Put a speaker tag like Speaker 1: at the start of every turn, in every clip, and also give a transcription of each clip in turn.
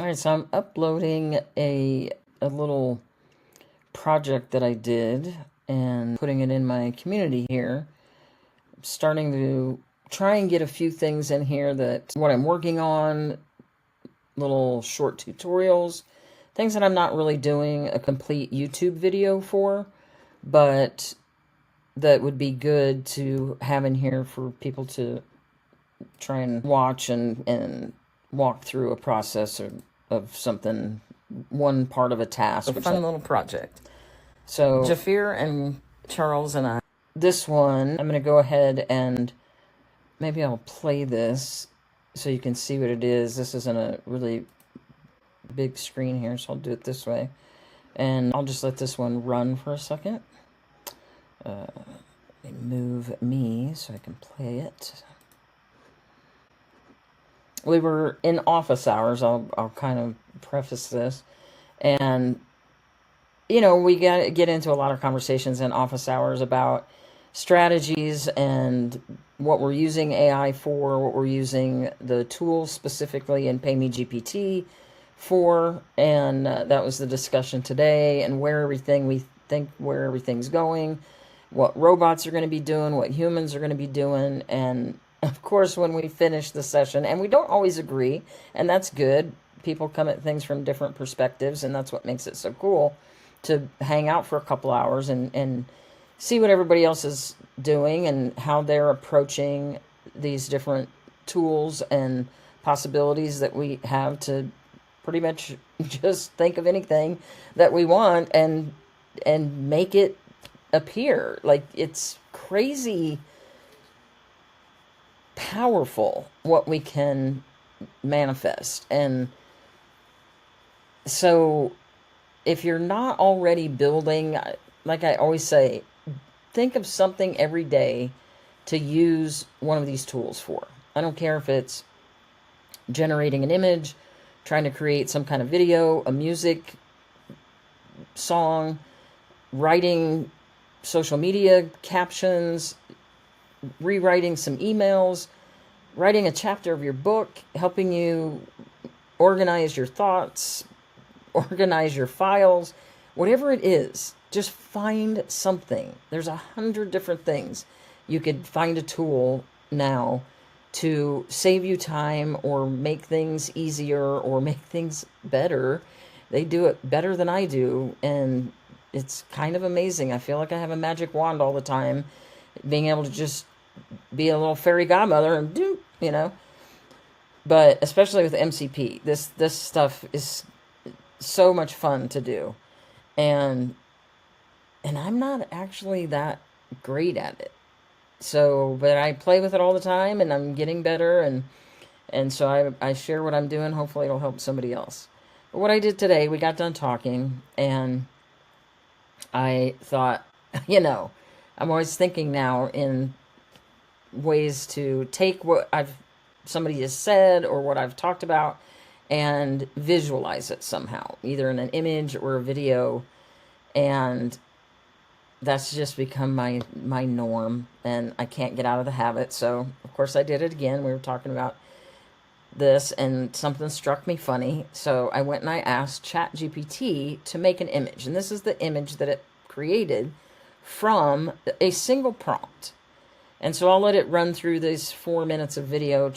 Speaker 1: All right, so I'm uploading a little project that I did and putting it in my community here. I'm starting to try and get a few things in here that what I'm working on, little short tutorials, things that I'm not really doing a complete YouTube video for, but that would be good to have in here for people to try and watch and walk through a process of something, one part of a task. A fun little project. So Jafir and Charles and I, this one, I'm going to go ahead and maybe I'll play this so you can see what it is. This isn't a really big screen here, so I'll do it this way. And I'll just let this one run for a second. Let me move me so I can play it. We were in office hours. I'll kind of preface this. And, you know, we get into a lot of conversations in office hours about strategies and what we're using AI for, what we're using the tools specifically in PayMeGPT for. And that was the discussion today, and where everything's going, what robots are going to be doing, what humans are going to be doing. And of course, when we finish the session, and we don't always agree, and that's good. People come at things from different perspectives, and that's what makes it so cool to hang out for a couple hours and see what everybody else is doing and how they're approaching these different tools and possibilities that we have to pretty much just think of anything that we want and make it appear. Like, it's crazy powerful what we can manifest. And so if you're not already building, like I always say, think of something every day to use one of these tools for. I don't care if it's generating an image, trying to create some kind of video, a music song, writing social media captions, rewriting some emails, writing a chapter of your book, helping you organize your thoughts, organize your files, whatever it is. Just find something. There's 100 different things. You could find a tool now to save you time or make things easier or make things better. They do it better than I do, and it's kind of amazing. I feel like I have a magic wand all the time, being able to just be a little fairy godmother and do, you know. But especially with MCP, this stuff is so much fun to do. And I'm not actually that great at it. So, but I play with it all the time, and I'm getting better, and so I share what I'm doing. Hopefully it'll help somebody else. But what I did today, we got done talking, and I thought, you know, I'm always thinking now in ways to take what somebody has said or what I've talked about and visualize it somehow, either in an image or a video. And that's just become my norm, and I can't get out of the habit. So of course I did it again. We were talking about this and something struck me funny. So I went and I asked ChatGPT to make an image, and this is the image that it created from a single prompt. And so I'll let it run through these 4 minutes of video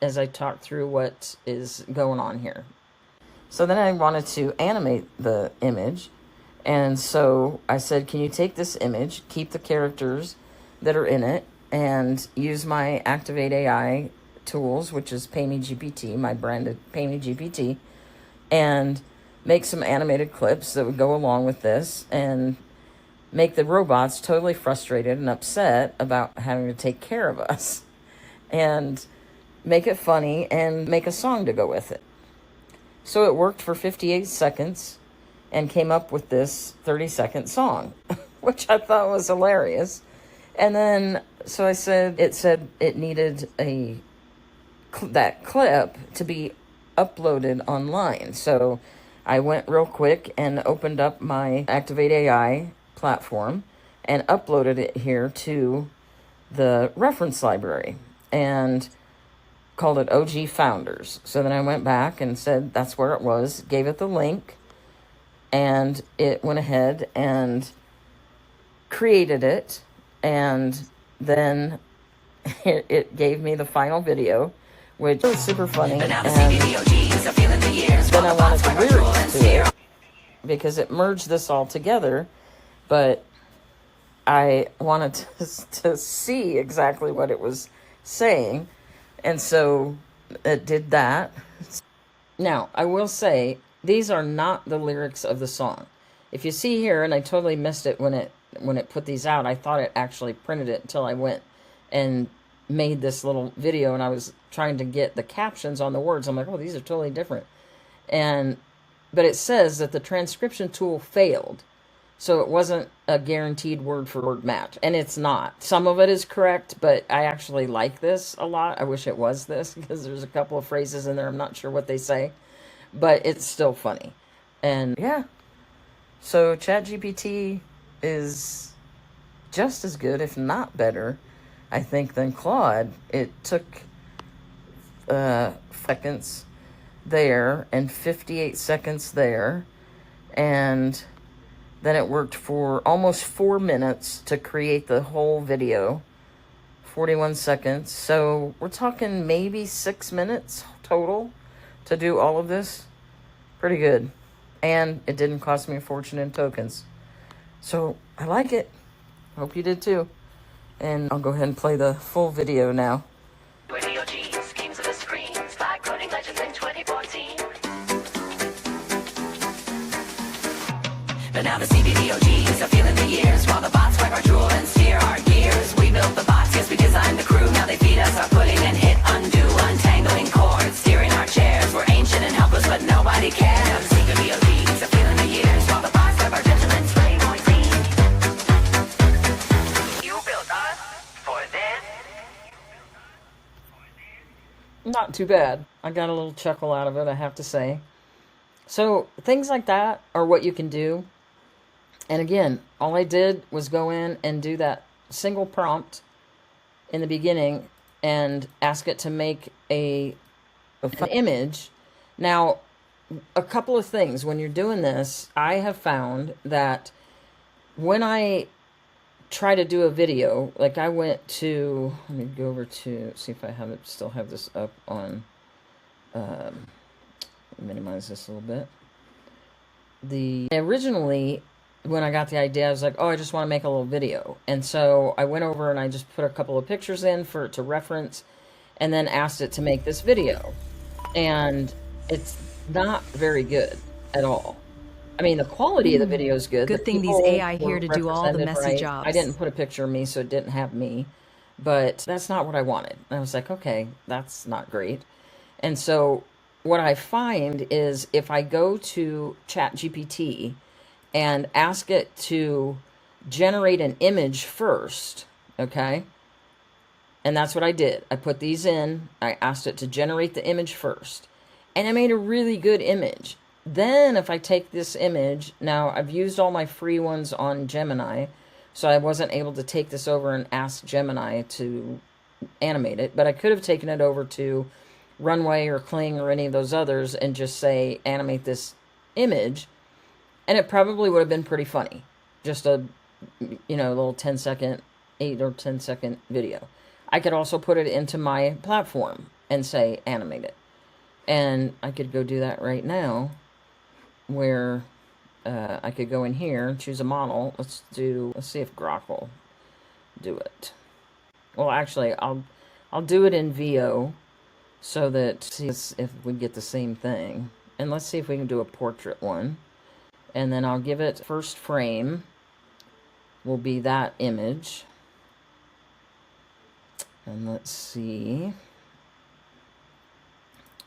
Speaker 1: as I talk through what is going on here. So then I wanted to animate the image. And so I said, can you take this image, keep the characters that are in it, and use my ACTivate AI tools, which is PayMeGPT, my branded PayMeGPT, and make some animated clips that would go along with this, and make the robots totally frustrated and upset about having to take care of us, and make it funny, and make a song to go with it. So it worked for 58 seconds and came up with this 30-second song, which I thought was hilarious. And then, so I said, it said it needed that clip to be uploaded online. So I went real quick and opened up my ACTivate AI platform and uploaded it here to the reference library. And called it OG Founders. So then I went back and said that's where it was, gave it the link, and it went ahead and created it, and then it gave me the final video, which was super funny. And then I wanted the lyrics to it because it merged this all together, but I wanted to see exactly what it was saying, and so it did that. Now, I will say, these are not the lyrics of the song. If you see here, and I totally missed it when it put these out, I thought it actually printed it until I went and made this little video, and I was trying to get the captions on the words. I'm like, oh, these are totally different. But it says that the transcription tool failed, so it wasn't a guaranteed word-for-word match, and it's not. Some of it is correct, but I actually like this a lot. I wish it was this, because there's a couple of phrases in there I'm not sure what they say, but it's still funny. And yeah, so ChatGPT is just as good, if not better, I think, than Claude. It took seconds there and 58 seconds there, and then it worked for almost 4 minutes to create the whole video, 41 seconds. So we're talking maybe 6 minutes total to do all of this. Pretty good. And it didn't cost me a fortune in tokens. So I like it. Hope you did too. And I'll go ahead and play the full video now. Schemes of the screens, like coding legends in 2014. But now the CBB OGs are feeling the years, while the bots wipe our drool and steer our gears. We built the bots, yes, we designed the crew. Now they feed us our pudding and hit undo, untangling cords, steering our chairs. We're ancient and helpless, but nobody cares. Now the CBB OGs are feeling the years, while the bots wipe our vigilance, slave team. You built us for this. Not too bad. I got a little chuckle out of it, I have to say. So things like that are what you can do. And again, all I did was go in and do that single prompt in the beginning and ask it to make an image. Now, a couple of things. When you're doing this, I have found that when I try to do a video, like I went to, let me go over to, see if I still have this up on, minimize this a little bit. Originally, when I got the idea, I was like, oh, I just want to make a little video. And so I went over and I just put a couple of pictures in for it to reference, and then asked it to make this video. And it's not very good at all. I mean, the quality of the video is good.
Speaker 2: Good thing these AI here to do all the messy jobs.
Speaker 1: I didn't put a picture of me, so it didn't have me. But that's not what I wanted. And I was like, okay, that's not great. And so what I find is if I go to ChatGPT and ask it to generate an image first, okay? And that's what I did. I put these in. I asked it to generate the image first. And I made a really good image. Then if I take this image, now I've used all my free ones on Gemini, so I wasn't able to take this over and ask Gemini to animate it, but I could have taken it over to Runway or Kling or any of those others and just say, animate this image, and it probably would have been pretty funny. Just a, little 10-second, 8 or 10-second video. I could also put it into my platform and say, animate it. And I could go do that right now, where I could go in here and choose a model. Let's see if Grok will do it. Well, actually, I'll do it in VO, so that, see if we get the same thing. And let's see if we can do a portrait one. And then I'll give it first frame will be that image. And let's see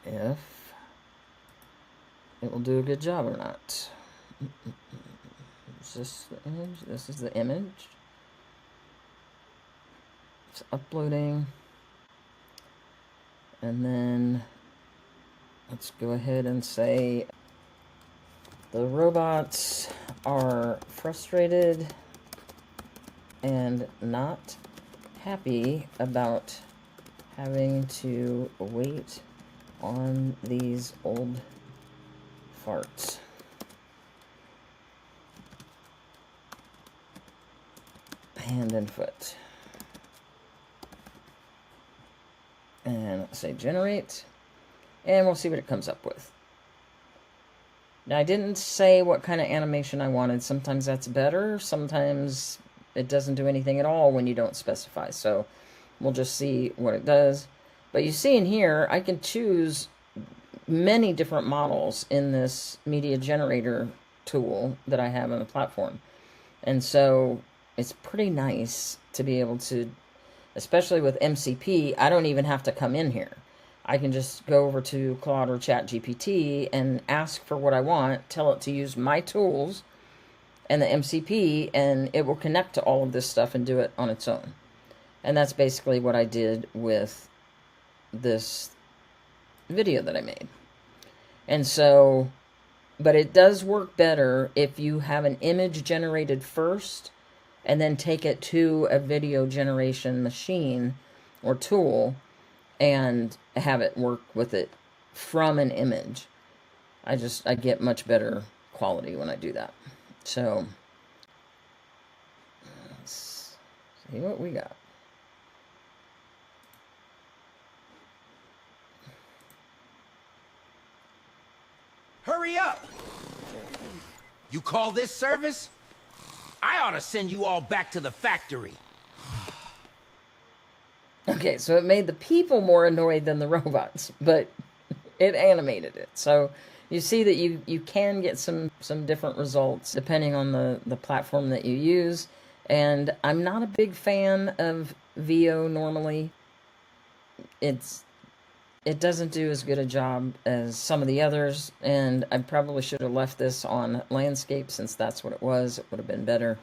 Speaker 1: if it will do a good job or not. Is this the image? This is the image. It's uploading. And then let's go ahead and say the robots are frustrated and not happy about having to wait on these old farts. Hand and foot. And let's say generate. And we'll see what it comes up with. Now, I didn't say what kind of animation I wanted. Sometimes that's better. Sometimes it doesn't do anything at all when you don't specify. So we'll just see what it does. But you see in here, I can choose many different models in this media generator tool that I have on the platform. And so it's pretty nice to be able to, especially with MCP, I don't even have to come in here. I can just go over to Claude or ChatGPT and ask for what I want, tell it to use my tools and the MCP, and it will connect to all of this stuff and do it on its own. And that's basically what I did with this video that I made. And so, but it does work better if you have an image generated first and then take it to a video generation machine or tool and have it work with it from an image. I get much better quality when I do that. So let's see what we got.
Speaker 3: Hurry up! You call this service? I ought to send you all back to the factory.
Speaker 1: Okay, so it made the people more annoyed than the robots, but it animated it. So you see that you can get some different results depending on the platform that you use. And I'm not a big fan of VO normally. It doesn't do as good a job as some of the others, and I probably should have left this on landscape since that's what it was. It would have been better.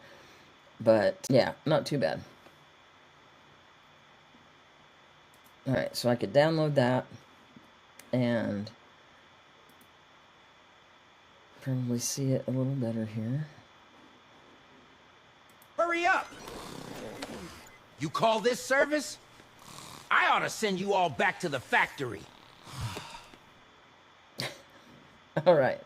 Speaker 1: But yeah, not too bad. Alright, so I could download that and probably see it a little better here.
Speaker 3: Hurry up! You call this service? I ought to send you all back to the factory.
Speaker 1: Alright,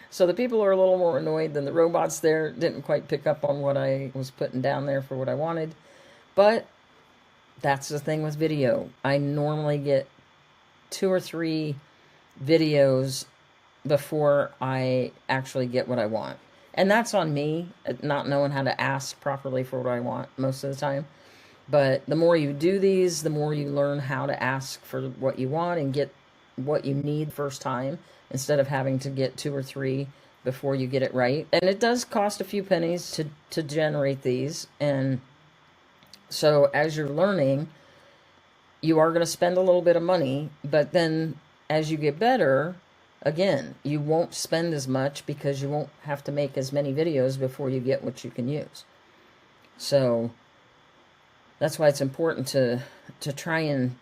Speaker 1: so the people are a little more annoyed than the robots there. Didn't quite pick up on what I was putting down there for what I wanted. But that's the thing with video. I normally get 2 or 3 videos before I actually get what I want. And that's on me, not knowing how to ask properly for what I want most of the time. But the more you do these, the more you learn how to ask for what you want and get what you need first time, instead of having to get 2 or 3 before you get it right. And it does cost a few pennies to generate these. And so as you're learning, you are going to spend a little bit of money, but then as you get better, again, you won't spend as much because you won't have to make as many videos before you get what you can use. So that's why it's important to try and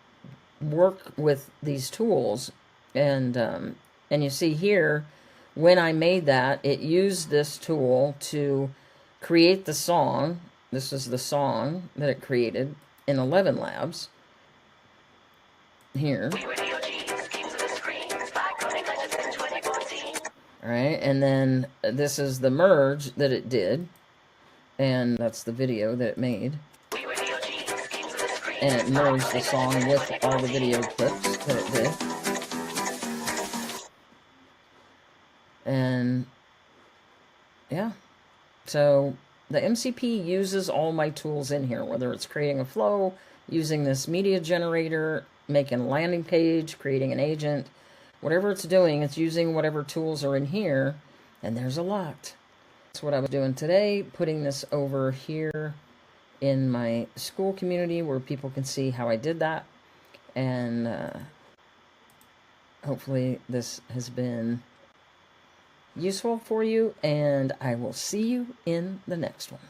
Speaker 1: work with these tools. And you see here, when I made that, it used this tool to create the song. This is the song that it created in 11 Labs. Here. Alright, and then this is the merge that it did. And that's the video that it made. And it merged the song with all the video clips that it did. And yeah, so the MCP uses all my tools in here, whether it's creating a flow, using this media generator, making a landing page, creating an agent, whatever it's doing, it's using whatever tools are in here, and there's a lot. That's what I was doing today, putting this over here in my school community where people can see how I did that. And hopefully this has been useful for you, and I will see you in the next one.